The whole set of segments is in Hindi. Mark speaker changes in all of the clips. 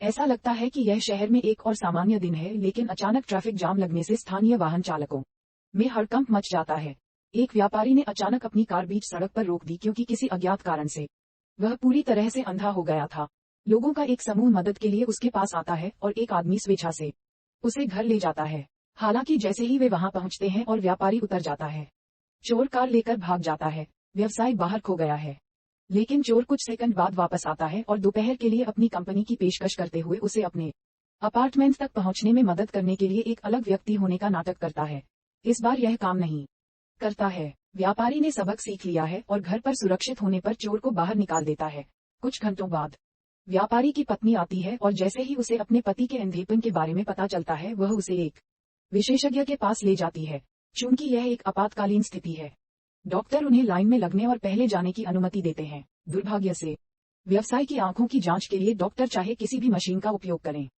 Speaker 1: ऐसा लगता है कि यह शहर में एक और सामान्य दिन है, लेकिन अचानक ट्रैफिक जाम लगने से स्थानीय वाहन चालकों में हड़कंप मच जाता है। एक व्यापारी ने अचानक अपनी कार बीच सड़क पर रोक दी क्योंकि किसी अज्ञात कारण से वह पूरी तरह से अंधा हो गया था। लोगों का एक समूह मदद के लिए उसके पास आता है और एक आदमी स्वेच्छा से उसे घर ले जाता है। हालांकि जैसे ही वे वहां पहुंचते हैं और व्यापारी उतर जाता है, चोर कार लेकर भाग जाता है। व्यवसाय बाहर खो गया है, लेकिन चोर कुछ सेकंड बाद वापस आता है और दोपहर के लिए अपनी कंपनी की पेशकश करते हुए उसे अपने अपार्टमेंट तक पहुंचने में मदद करने के लिए एक अलग व्यक्ति होने का नाटक करता है। इस बार यह काम नहीं करता है। व्यापारी ने सबक सीख लिया है और घर पर सुरक्षित होने पर चोर को बाहर निकाल देता है। कुछ घंटों बाद व्यापारी की पत्नी आती है और जैसे ही उसे अपने पति के अंधेपन के बारे में पता चलता है, वह उसे एक विशेषज्ञ के पास ले जाती है। चूंकि यह एक आपातकालीन स्थिति है, डॉक्टर उन्हें लाइन में लगने और पहले जाने की अनुमति देते हैं। दुर्भाग्य से व्यवसाय की आंखों की जांच के लिए डॉक्टर चाहे किसी भी मशीन का उपयोग करें,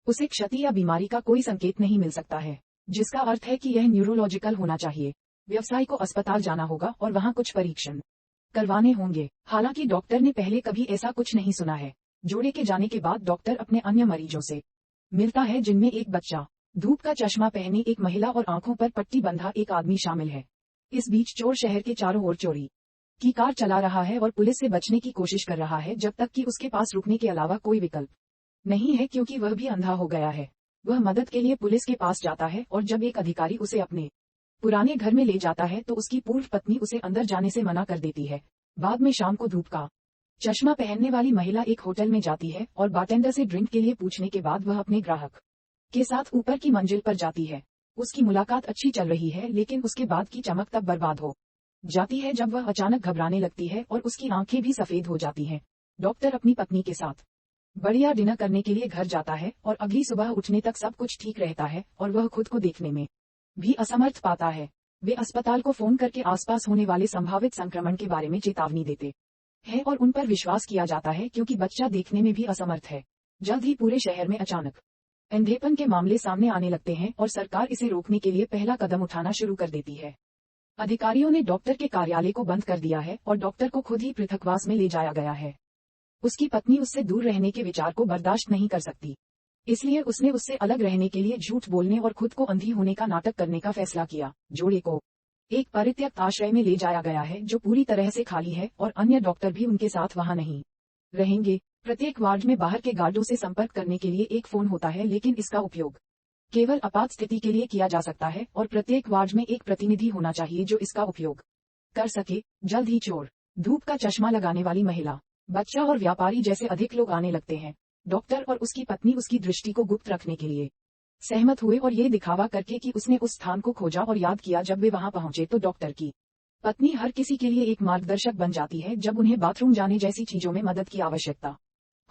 Speaker 1: उसे क्षति या बीमारी का कोई संकेत नहीं मिल सकता है, जिसका अर्थ है कि यह न्यूरोलॉजिकल होना चाहिए। व्यवसाय को अस्पताल जाना होगा और वहां कुछ परीक्षण करवाने होंगे। हालांकि डॉक्टर ने पहले कभी ऐसा कुछ नहीं सुना है। जोड़े के जाने के बाद डॉक्टर अपने अन्य मरीजों से मिलता है, जिनमें एक बच्चा, धूप का चश्मा पहने एक महिला और आंखों पर पट्टी बंधा एक आदमी शामिल है। इस बीच चोर शहर के चारों ओर चोरी की कार चला रहा है और पुलिस से बचने की कोशिश कर रहा है, जब तक कि उसके पास रुकने के अलावा कोई विकल्प नहीं है, क्योंकि वह भी अंधा हो गया है। वह मदद के लिए पुलिस के पास जाता है और जब एक अधिकारी उसे अपने पुराने घर में ले जाता है तो उसकी पूर्व पत्नी उसे अंदर जाने से मना कर देती है। बाद में शाम को धूप का चश्मा पहनने वाली महिला एक होटल में जाती है और बारटेंडर से ड्रिंक के लिए पूछने के बाद वह अपने ग्राहक के साथ ऊपर की मंजिल पर जाती है। उसकी मुलाकात अच्छी चल रही है, लेकिन उसके बाद की चमक तब बर्बाद हो जाती है जब वह अचानक घबराने लगती है और उसकी आंखें भी सफेद हो जाती हैं। डॉक्टर अपनी पत्नी के साथ बढ़िया डिनर करने के लिए घर जाता है और अगली सुबह उठने तक सब कुछ ठीक रहता है और वह खुद को देखने में भी असमर्थ पाता है। वे अस्पताल को फोन करके आसपास होने वाले संभावित संक्रमण के बारे में चेतावनी देते हैं और उन पर विश्वास किया जाता है, क्योंकि बच्चा देखने में भी असमर्थ है। जल्द ही पूरे शहर में अचानक अंधेपन के मामले सामने आने लगते हैं और सरकार इसे रोकने के लिए पहला कदम उठाना शुरू कर देती है। अधिकारियों ने डॉक्टर के कार्यालय को बंद कर दिया है और डॉक्टर को खुद ही पृथकवास में ले जाया गया है। उसकी पत्नी उससे दूर रहने के विचार को बर्दाश्त नहीं कर सकती, इसलिए उसने उससे अलग रहने के लिए झूठ बोलने और खुद को अंधी होने का नाटक करने का फैसला किया। जोड़े को एक परित्यक्त आश्रय में ले जाया गया है जो पूरी तरह से खाली है और अन्य डॉक्टर भी उनके साथ वहां नहीं रहेंगे। प्रत्येक वार्ड में बाहर के गार्डों से संपर्क करने के लिए एक फोन होता है, लेकिन इसका उपयोग केवल आपात स्थिति के लिए किया जा सकता है और प्रत्येक वार्ड में एक प्रतिनिधि होना चाहिए जो इसका उपयोग कर सके। जल्द ही चोर, धूप का चश्मा लगाने वाली महिला, बच्चा और व्यापारी जैसे अधिक लोग आने लगते हैं। डॉक्टर और उसकी पत्नी उसकी दृष्टि को गुप्त रखने के लिए सहमत हुए और ये दिखावा करके कि उसने उस स्थान को खोजा और याद किया। जब वे वहां पहुंचे तो डॉक्टर की पत्नी हर किसी के लिए एक मार्गदर्शक बन जाती है जब उन्हें बाथरूम जाने जैसी चीजों में मदद की आवश्यकता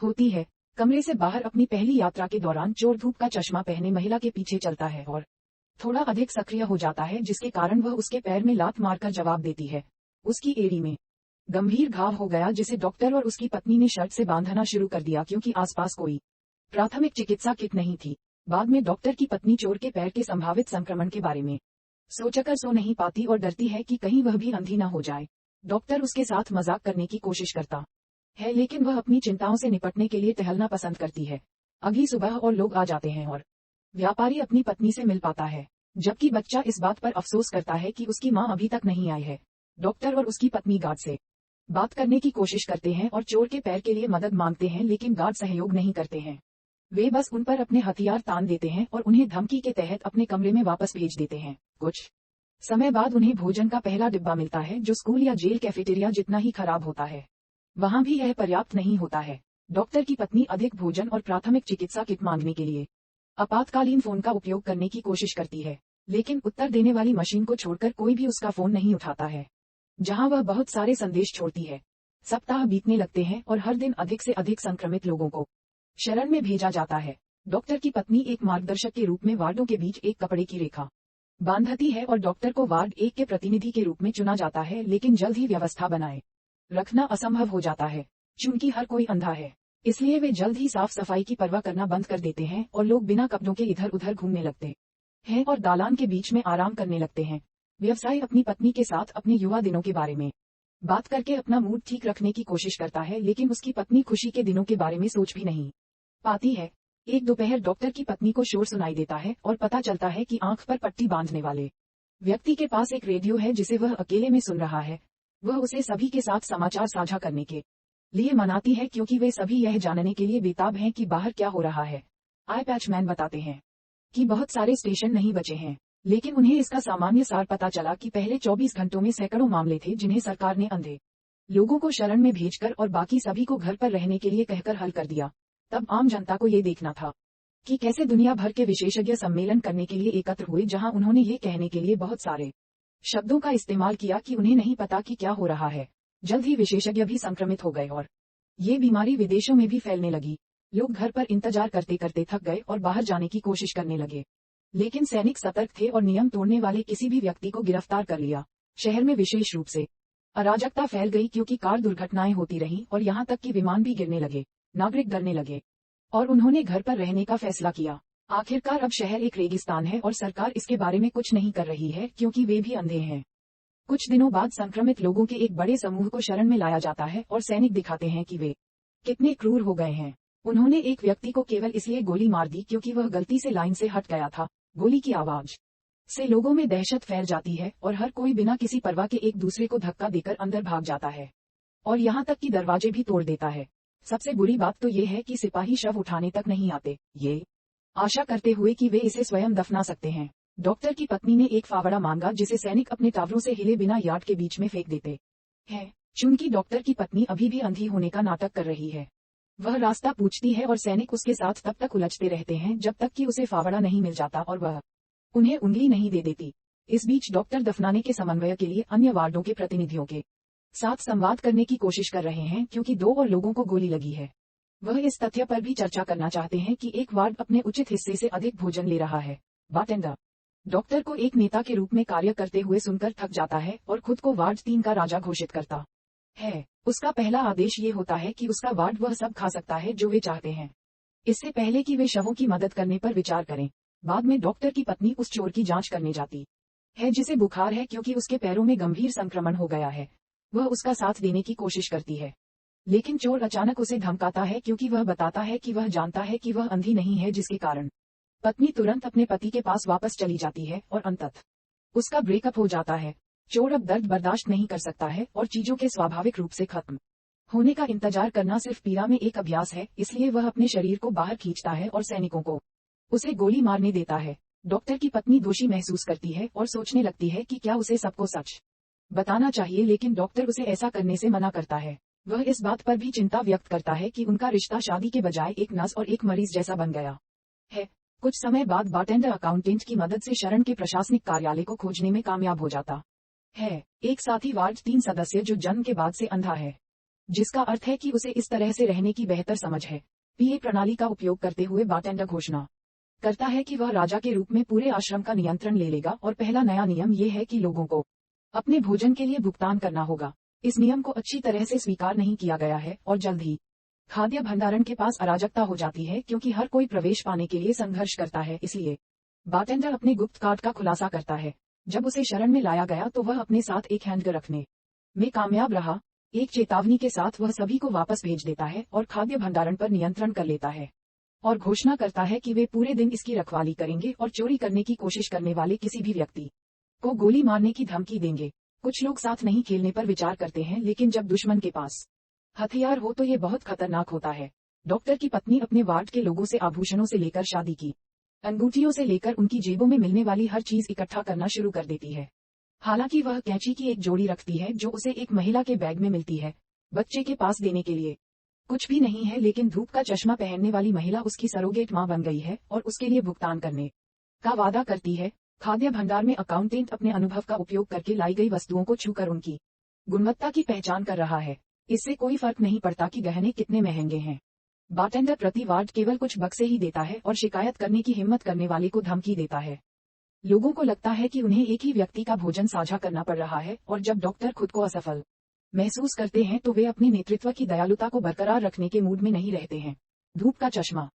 Speaker 1: होती है। कमरे से बाहर अपनी पहली यात्रा के दौरान चोर धूप का चश्मा पहने महिला के पीछे चलता है और थोड़ा अधिक सक्रिय हो जाता है, जिसके कारण वह उसके पैर में लात मारकर जवाब देती है। उसकी एड़ी में गंभीर घाव हो गया, जिसे डॉक्टर और उसकी पत्नी ने शर्ट से बांधना शुरू कर दिया, क्योंकि आसपास कोई प्राथमिक चिकित्सा किट नहीं थी। बाद में डॉक्टर की पत्नी चोर के पैर के संभावित संक्रमण के बारे में सोचकर सो नहीं पाती और डरती है कि कहीं वह भी अंधी न हो जाए। डॉक्टर उसके साथ मजाक करने की कोशिश करता है, लेकिन वह अपनी चिंताओं से निपटने के लिए टहलना पसंद करती है। अगली सुबह और लोग आ जाते हैं और व्यापारी अपनी पत्नी से मिल पाता है, जबकि बच्चा इस बात पर अफसोस करता है कि उसकी मां अभी तक नहीं आई है। डॉक्टर और उसकी पत्नी गार्ड से बात करने की कोशिश करते हैं और चोर के पैर के लिए मदद मांगते हैं, लेकिन गार्ड सहयोग नहीं करते हैं। वे बस उन पर अपने हथियार तान देते हैं और उन्हें धमकी के तहत अपने कमरे में वापस भेज देते हैं। कुछ समय बाद उन्हें भोजन का पहला डिब्बा मिलता है, जो स्कूल या जेल कैफेटेरिया जितना ही खराब होता है। वहां भी यह पर्याप्त नहीं होता है। डॉक्टर की पत्नी अधिक भोजन और प्राथमिक चिकित्सा किट मांगने के लिए आपातकालीन फोन का उपयोग करने की कोशिश करती है, लेकिन उत्तर देने वाली मशीन को छोड़कर कोई भी उसका फोन नहीं उठाता है, जहां वह बहुत सारे संदेश छोड़ती है। सप्ताह बीतने लगते हैं और हर दिन अधिक से अधिक संक्रमित लोगों को शरण में भेजा जाता है। डॉक्टर की पत्नी एक मार्गदर्शक के रूप में वार्डों के बीच एक कपड़े की रेखा बांधती है और डॉक्टर को वार्ड एक के प्रतिनिधि के रूप में चुना जाता है, लेकिन जल्द ही व्यवस्था बनाए रखना असंभव हो जाता है। चूंकि हर कोई अंधा है, इसलिए वे जल्द ही साफ सफाई की परवाह करना बंद कर देते हैं और लोग बिना कपड़ों के इधर उधर घूमने लगते हैं और दालान के बीच में आराम करने लगते हैं। व्यवसाय अपनी पत्नी के साथ अपने युवा दिनों के बारे में बात करके अपना मूड ठीक रखने की कोशिश करता है, लेकिन उसकी पत्नी खुशी के दिनों के बारे में सोच भी नहीं पाती है। एक दोपहर डॉक्टर की पत्नी को शोर सुनाई देता है और पता चलता है कि आंख पर पट्टी बांधने वाले व्यक्ति के पास एक रेडियो है जिसे वह अकेले में सुन रहा है। वह उसे सभी के साथ समाचार साझा करने के लिए मनाती है क्योंकि वे सभी यह जानने के लिए बेताब हैं कि बाहर क्या हो रहा है। आई पैचमैन बताते हैं कि बहुत सारे स्टेशन नहीं बचे हैं, लेकिन उन्हें इसका सामान्य सार पता चला कि पहले 24 घंटों में सैकड़ों मामले थे जिन्हें सरकार ने अंधे लोगों को शरण में भेजकर और बाकी सभी को घर पर रहने के लिए कहकर हल कर दिया। तब आम जनता को ये देखना था कि कैसे दुनिया भर के विशेषज्ञ सम्मेलन करने के लिए एकत्र हुए, जहां उन्होंने ये कहने के लिए बहुत सारे शब्दों का इस्तेमाल किया कि उन्हें नहीं पता कि क्या हो रहा है। जल्द ही विशेषज्ञ भी संक्रमित हो गए और ये बीमारी विदेशों में भी फैलने लगी। लोग घर पर इंतजार करते करते थक गए और बाहर जाने की कोशिश करने लगे, लेकिन सैनिक सतर्क थे और नियम तोड़ने वाले किसी भी व्यक्ति को गिरफ्तार कर लिया। शहर में विशेष रूप से अराजकता फैल गई क्योंकि कार दुर्घटनाएं होती रहीं और यहाँ तक कि विमान भी गिरने लगे। नागरिक डरने लगे और उन्होंने घर पर रहने का फैसला किया। आखिरकार अब शहर एक रेगिस्तान है और सरकार इसके बारे में कुछ नहीं कर रही है क्योंकि वे भी अंधे हैं। कुछ दिनों बाद संक्रमित लोगों के एक बड़े समूह को शरण में लाया जाता है और सैनिक दिखाते हैं कि वे कितने क्रूर हो गए हैं। उन्होंने एक व्यक्ति को केवल इसलिए गोली मार दी क्योंकि वह गलती से लाइन से हट गया था। गोली की आवाज से लोगों में दहशत फैल जाती है और हर कोई बिना किसी परवाह के एक दूसरे को धक्का देकर अंदर भाग जाता है और यहाँ तक कि दरवाजे भी तोड़ देता है। सबसे बुरी बात तो ये है कि सिपाही शव उठाने तक नहीं आते, ये आशा करते हुए कि वे इसे स्वयं दफना सकते हैं। डॉक्टर की पत्नी ने एक फावड़ा मांगा जिसे सैनिक अपने टावरों से हिले बिना यार्ड के बीच में फेंक देते हैं। चूंकि डॉक्टर की पत्नी अभी भी अंधी होने का नाटक कर रही है, वह रास्ता पूछती है और सैनिक उसके साथ तब तक उलझते रहते हैं जब तक कि उसे फावड़ा नहीं मिल जाता और वह उन्हें उंगली नहीं दे देती। इस बीच डॉक्टर दफनाने के समन्वय के लिए अन्य वार्डों के प्रतिनिधियों के साथ संवाद करने की कोशिश कर रहे हैं क्योंकि 2 और लोगों को गोली लगी है। वह इस तथ्य पर भी चर्चा करना चाहते हैं कि एक वार्ड अपने उचित हिस्से से अधिक भोजन ले रहा है। बारटेंडर डॉक्टर को एक नेता के रूप में कार्य करते हुए सुनकर थक जाता है और खुद को वार्ड 3 का राजा घोषित करता है। उसका पहला आदेश ये होता है कि उसका वार्ड वह सब खा सकता है जो वे चाहते हैं, इससे पहले कि वे शवों की मदद करने पर विचार करें। बाद में डॉक्टर की पत्नी उस चोर की जांच करने जाती है जिसे बुखार है क्योंकि उसके पैरों में गंभीर संक्रमण हो गया है। वह उसका साथ देने की कोशिश करती है, लेकिन चोर अचानक उसे धमकाता है क्योंकि वह बताता है कि वह जानता है कि वह अंधी नहीं है, जिसके कारण पत्नी तुरंत अपने पति के पास वापस चली जाती है और अंततः उसका ब्रेकअप हो जाता है। चोर अब दर्द बर्दाश्त नहीं कर सकता है और चीजों के स्वाभाविक रूप से खत्म होने का इंतजार करना सिर्फ पीड़ा में एक अभ्यास है, इसलिए वह अपने शरीर को बाहर खींचता है और सैनिकों को उसे गोली मारने देता है। डॉक्टर की पत्नी दोषी महसूस करती है और सोचने लगती है कि क्या उसे सबको सच बताना चाहिए, लेकिन डॉक्टर उसे ऐसा करने से मना करता है। वह इस बात पर भी चिंता व्यक्त करता है कि उनका रिश्ता शादी के बजाय एक नर्स और एक मरीज जैसा बन गया है। कुछ समय बाद बारटेंडर अकाउंटेंट की मदद से शरण के प्रशासनिक कार्यालय को खोजने में कामयाब हो जाता है। एक साथी वार्ड 3 सदस्य जो जन्म के बाद से अंधा है, जिसका अर्थ है कि उसे इस तरह से रहने की बेहतर समझ है। पीए प्रणाली का उपयोग करते हुए बारटेंडर घोषणा करता है कि वह राजा के रूप में पूरे आश्रम का नियंत्रण ले लेगा और पहला नया नियम ये है कि लोगों को अपने भोजन के लिए भुगतान करना होगा। इस नियम को अच्छी तरह से स्वीकार नहीं किया गया है और जल्द ही खाद्य भंडारण के पास अराजकता हो जाती है क्योंकि हर कोई प्रवेश पाने के लिए संघर्ष करता है। इसलिए बारटेंडर अपने गुप्त कार्ड का खुलासा करता है। जब उसे शरण में लाया गया तो वह अपने साथ एक हैंडगन रखने में कामयाब रहा। एक चेतावनी के साथ वह सभी को वापस भेज देता है और खाद्य भंडारण पर नियंत्रण कर लेता है और घोषणा करता है कि वे पूरे दिन इसकी रखवाली करेंगे और चोरी करने की कोशिश करने वाले किसी भी व्यक्ति को गोली मारने की धमकी देंगे। कुछ लोग साथ नहीं खेलने पर विचार करते हैं, लेकिन जब दुश्मन के पास हथियार हो तो ये बहुत खतरनाक होता है। डॉक्टर की पत्नी अपने वार्ड के लोगों से आभूषणों से लेकर शादी की अंगूठियों से लेकर उनकी जेबों में मिलने वाली हर चीज इकट्ठा करना शुरू कर देती है। हालांकि वह कैंची की एक जोड़ी रखती है जो उसे एक महिला के बैग में मिलती है बच्चे के पास देने के लिए। कुछ भी नहीं है, लेकिन धूप का चश्मा पहनने वाली महिला उसकी सरोगेट मां बन गई है और उसके लिए भुगतान करने का वादा करती है। खाद्य भंडार में अकाउंटेंट अपने अनुभव का उपयोग करके लाई गई वस्तुओं को छूकर उनकी गुणवत्ता की पहचान कर रहा है। इससे कोई फर्क नहीं पड़ता कि गहने कितने महंगे हैं। बारटेंडर प्रति वार्ड केवल कुछ बक्से ही देता है और शिकायत करने की हिम्मत करने वाले को धमकी देता है। लोगों को लगता है कि उन्हें एक ही व्यक्ति का भोजन साझा करना पड़ रहा है और जब डॉक्टर खुद को असफल महसूस करते हैं तो वे अपने नेतृत्व की दयालुता को बरकरार रखने के मूड में नहीं रहते हैं। धूप का चश्मा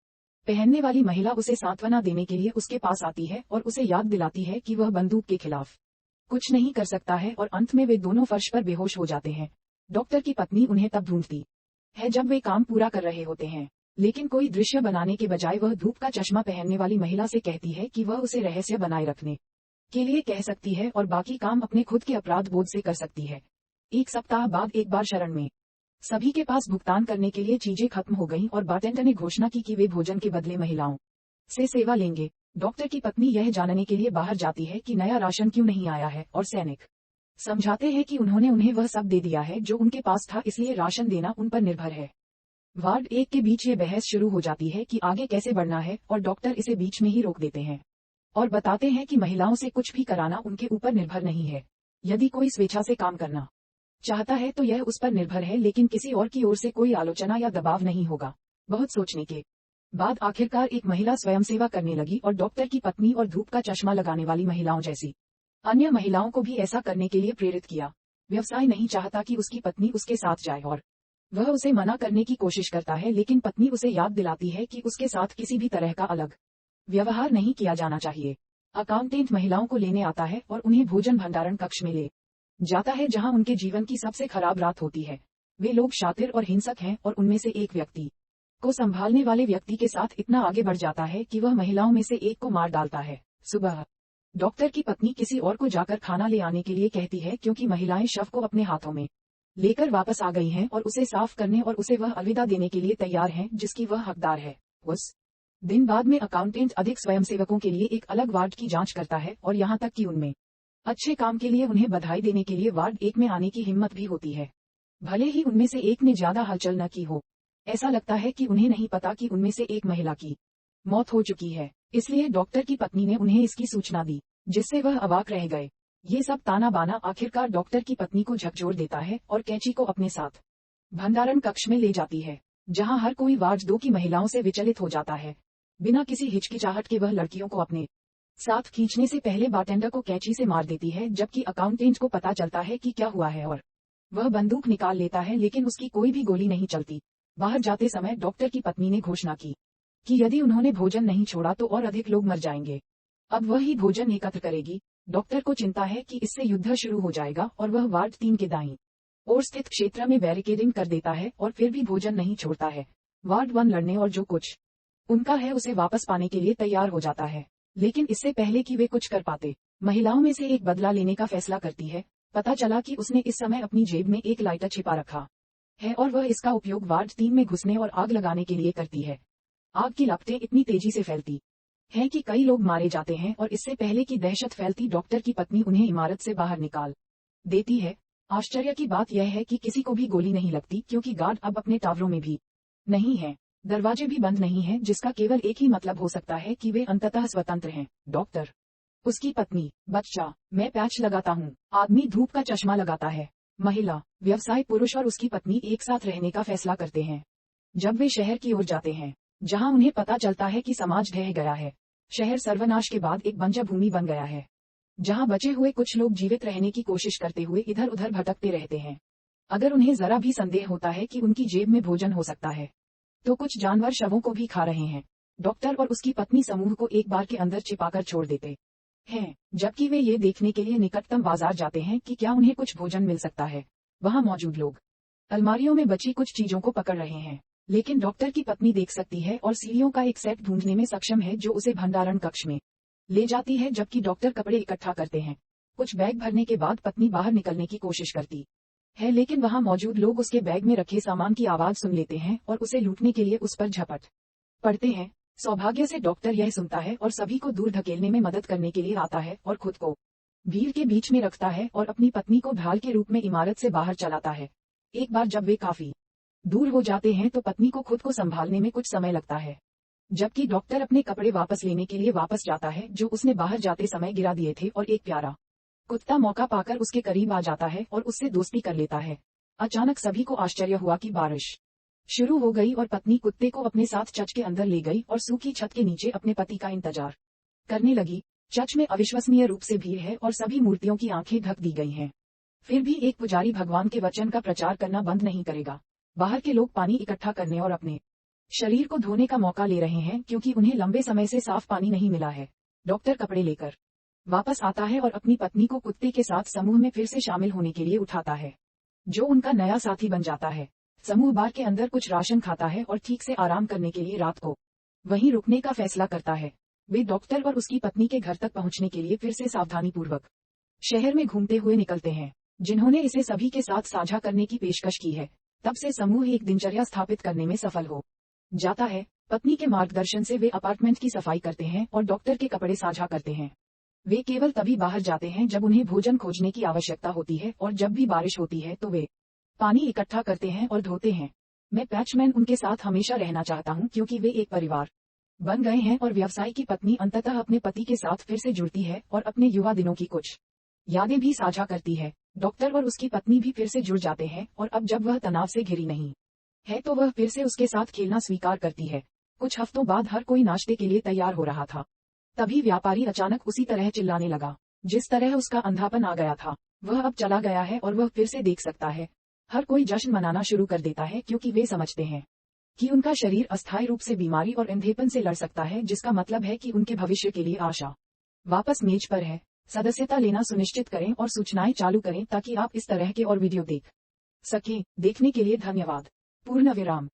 Speaker 1: पहनने वाली महिला उसे सांत्वना देने के लिए उसके पास आती है और उसे याद दिलाती है कि वह बंदूक के खिलाफ कुछ नहीं कर सकता है और अंत में वे दोनों फर्श पर बेहोश हो जाते हैं। डॉक्टर की पत्नी उन्हें तब ढूंढती है जब वे काम पूरा कर रहे होते हैं। लेकिन कोई दृश्य बनाने के बजाय वह धूप का चश्मा पहनने वाली महिला से कहती है कि वह उसे रहस्य बनाए रखने के लिए कह सकती है और बाकी काम अपने खुद के अपराध बोध से कर सकती है। एक सप्ताह बाद एक बार शरण में सभी के पास भुगतान करने के लिए चीजें खत्म हो गईं और बारटेंडर ने घोषणा की कि वे भोजन के बदले महिलाओं से सेवा लेंगे। डॉक्टर की पत्नी यह जानने के लिए बाहर जाती है कि नया राशन क्यों नहीं आया है और सैनिक समझाते हैं कि उन्होंने उन्हें वह सब दे दिया है जो उनके पास था, इसलिए राशन देना उन पर निर्भर है। वार्ड 1 के बीच ये बहस शुरू हो जाती है कि आगे कैसे बढ़ना है और डॉक्टर इसे बीच में ही रोक देते हैं और बताते हैं कि महिलाओं से कुछ भी कराना उनके ऊपर निर्भर नहीं है। यदि कोई स्वेच्छा से काम करना चाहता है तो यह उस पर निर्भर है, लेकिन किसी और की ओर से कोई आलोचना या दबाव नहीं होगा। बहुत सोचने के बाद आखिरकार एक महिला स्वयंसेवा करने लगी और डॉक्टर की पत्नी और धूप का चश्मा लगाने वाली महिलाओं जैसी अन्य महिलाओं को भी ऐसा करने के लिए प्रेरित किया। व्यवसाय नहीं चाहता कि उसकी पत्नी उसके साथ जाए और वह उसे मना करने की कोशिश करता है, लेकिन पत्नी उसे याद दिलाती है कि उसके साथ किसी भी तरह का अलग व्यवहार नहीं किया जाना चाहिए। अकाउंटेंट महिलाओं को लेने आता है और उन्हें भोजन भंडारण कक्ष में ले जाता है जहां उनके जीवन की सबसे खराब रात होती है। वे लोग शातिर और हिंसक हैं और उनमें से एक व्यक्ति को संभालने वाले व्यक्ति के साथ इतना आगे बढ़ जाता है कि वह महिलाओं में से एक को मार डालता है। सुबह डॉक्टर की पत्नी किसी और को जाकर खाना ले आने के लिए कहती है क्योंकि महिलाएं शव को अपने हाथों में लेकर वापस आ गई हैं और उसे साफ करने और उसे वह अलविदा देने के लिए तैयार हैं जिसकी वह हकदार है। उस दिन बाद में अकाउंटेंट अधिक स्वयंसेवकों के लिए एक अलग वार्ड की जांच करता है और यहाँ तक कि उनमें अच्छे काम के लिए उन्हें बधाई देने के लिए वार्ड 1 में आने की हिम्मत भी होती है, भले ही उनमें से एक ने ज्यादा हलचल न की हो। ऐसा लगता है कि उन्हें नहीं पता कि उनमें से एक महिला की मौत हो चुकी है, इसलिए डॉक्टर की पत्नी ने उन्हें इसकी सूचना दी, जिससे वह अवाक रह गए। ये सब ताना बाना आखिरकार डॉक्टर की पत्नी को झकझोर देता है और कैची को अपने साथ भंडारण कक्ष में ले जाती है, जहां हर कोई वार्ड 2 की महिलाओं से विचलित हो जाता है। बिना किसी हिचकिचाहट के वह लड़कियों को अपने साथ खींचने से पहले बारटेंडर को कैची से मार देती है, जबकि अकाउंटेंट को पता चलता है कि क्या हुआ है और वह बंदूक निकाल लेता है, लेकिन उसकी कोई भी गोली नहीं चलती। बाहर जाते समय डॉक्टर की पत्नी ने घोषणा की कि यदि उन्होंने भोजन नहीं छोड़ा तो और अधिक लोग मर जाएंगे। अब वह ही भोजन एकत्र करेगी। डॉक्टर को चिंता है कि इससे युद्ध शुरू हो जाएगा और वह वार्ड 3 के दाईं ओर स्थित क्षेत्र में बैरिकेडिंग कर देता है और फिर भी भोजन नहीं छोड़ता है। वार्ड 1 लड़ने और जो कुछ उनका है उसे वापस पाने के लिए तैयार हो जाता है, लेकिन इससे पहले कि वे कुछ कर पाते, महिलाओं में से एक बदला लेने का फैसला करती है। पता चला कि उसने इस समय अपनी जेब में एक लाइटर छिपा रखा है और वह इसका उपयोग वार्ड 3 में घुसने और आग लगाने के लिए करती है। आग की लपटें इतनी तेजी से फैलती है कि कई लोग मारे जाते हैं और इससे पहले कि दहशत फैलती डॉक्टर की पत्नी उन्हें इमारत से बाहर निकाल देती है। आश्चर्य की बात यह है कि किसी को भी गोली नहीं लगती, क्योंकि गार्ड अब अपने टावरों में भी नहीं है, दरवाजे भी बंद नहीं हैं, जिसका केवल एक ही मतलब हो सकता है कि वे अंततः स्वतंत्र हैं। डॉक्टर, उसकी पत्नी, बच्चा, मैं पैच लगाता हूँ। आदमी धूप का चश्मा लगाता है। महिला, व्यवसाय पुरुष और उसकी पत्नी एक साथ रहने का फैसला करते हैं। जब वे शहर की ओर जाते हैं, जहां उन्हें पता चलता है कि समाज ढह गया है, शहर सर्वनाश के बाद एक बंजर भूमि बन गया है, जहां बचे हुए कुछ लोग जीवित रहने की कोशिश करते हुए इधर उधर भटकते रहते हैं। अगर उन्हें जरा भी संदेह होता है कि उनकी जेब में भोजन हो सकता है, तो कुछ जानवर शवों को भी खा रहे हैं। डॉक्टर और उसकी पत्नी समूह को एक बार के अंदर छिपाकर छोड़ देते हैं, जबकि वे ये देखने के लिए निकटतम बाजार जाते हैं कि क्या उन्हें कुछ भोजन मिल सकता है। वहां मौजूद लोग अलमारियों में बची कुछ चीजों को पकड़ रहे हैं, लेकिन डॉक्टर की पत्नी देख सकती है और सीढ़ियों का एक सेट ढूंढने में सक्षम है जो उसे भंडारण कक्ष में ले जाती है, जबकि डॉक्टर कपड़े इकट्ठा करते हैं। कुछ बैग भरने के बाद पत्नी बाहर निकलने की कोशिश करती है, लेकिन वहां मौजूद लोग उसके बैग में रखे सामान की आवाज सुन लेते हैं और उसे लूटने के लिए उस पर झपट पड़ते हैं। सौभाग्य से डॉक्टर यह सुनता है और सभी को दूर धकेलने में मदद करने के लिए आता है और खुद को भीड़ के बीच में रखता है और अपनी पत्नी को ढाल के रूप में इमारत से बाहर चलाता है। एक बार जब वे काफी दूर हो जाते हैं तो पत्नी को खुद को संभालने में कुछ समय लगता है, जबकि डॉक्टर अपने कपड़े वापस लेने के लिए वापस जाता है जो उसने बाहर जाते समय गिरा दिए थे, और एक प्यारा कुत्ता मौका पाकर उसके करीब आ जाता है और उससे दोस्ती कर लेता है। अचानक सभी को आश्चर्य हुआ कि बारिश शुरू हो गई और पत्नी कुत्ते को अपने साथ चर्च के अंदर ले गई और सूखी छत के नीचे अपने पति का इंतजार करने लगी। चर्च में अविश्वसनीय रूप से भीड़ है और सभी मूर्तियों की आंखें ढक दी गई हैं। फिर भी एक पुजारी भगवान के वचन का प्रचार करना बंद नहीं करेगा। बाहर के लोग पानी इकट्ठा करने और अपने शरीर को धोने का मौका ले रहे हैं, क्योंकि उन्हें लंबे समय से साफ पानी नहीं मिला है। डॉक्टर कपड़े लेकर वापस आता है और अपनी पत्नी को कुत्ते के साथ समूह में फिर से शामिल होने के लिए उठाता है, जो उनका नया साथी बन जाता है। समूह बार के अंदर कुछ राशन खाता है और ठीक से आराम करने के लिए रात को वहीं रुकने का फैसला करता है। वे डॉक्टर और उसकी पत्नी के घर तक पहुंचने के लिए फिर से सावधानी पूर्वक शहर में घूमते हुए निकलते हैं। जिन्होंने इसे सभी के साथ साझा करने की पेशकश की है, तब से समूह एक दिनचर्या स्थापित करने में सफल हो जाता है। पत्नी के मार्गदर्शन से वे अपार्टमेंट की सफाई करते हैं और डॉक्टर के कपड़े साझा करते हैं। वे केवल तभी बाहर जाते हैं जब उन्हें भोजन खोजने की आवश्यकता होती है और जब भी बारिश होती है तो वे पानी इकट्ठा करते हैं और धोते हैं। मैं पैचमैन उनके साथ हमेशा रहना चाहता हूं क्योंकि वे एक परिवार बन गए हैं और व्यवसाय की पत्नी अंततः अपने पति के साथ फिर से जुड़ती है और अपने युवा दिनों की कुछ यादें भी साझा करती है। डॉक्टर और उसकी पत्नी भी फिर से जुड़ जाते हैं और अब जब वह तनाव से घिरी नहीं है तो वह फिर से उसके साथ खेलना स्वीकार करती है। कुछ हफ्तों बाद हर कोई नाश्ते के लिए तैयार हो रहा था। तभी व्यापारी अचानक उसी तरह चिल्लाने लगा जिस तरह उसका अंधापन आ गया था। वह अब चला गया है और वह फिर से देख सकता है। हर कोई जश्न मनाना शुरू कर देता है क्योंकि वे समझते हैं कि उनका शरीर अस्थायी रूप से बीमारी और अंधेपन से लड़ सकता है, जिसका मतलब है कि उनके भविष्य के लिए आशा वापस मेज पर है। सदस्यता लेना सुनिश्चित करें और सूचनाएं चालू करें ताकि आप इस तरह के और वीडियो देख सकें। देखने के लिए धन्यवाद। पूर्ण विराम।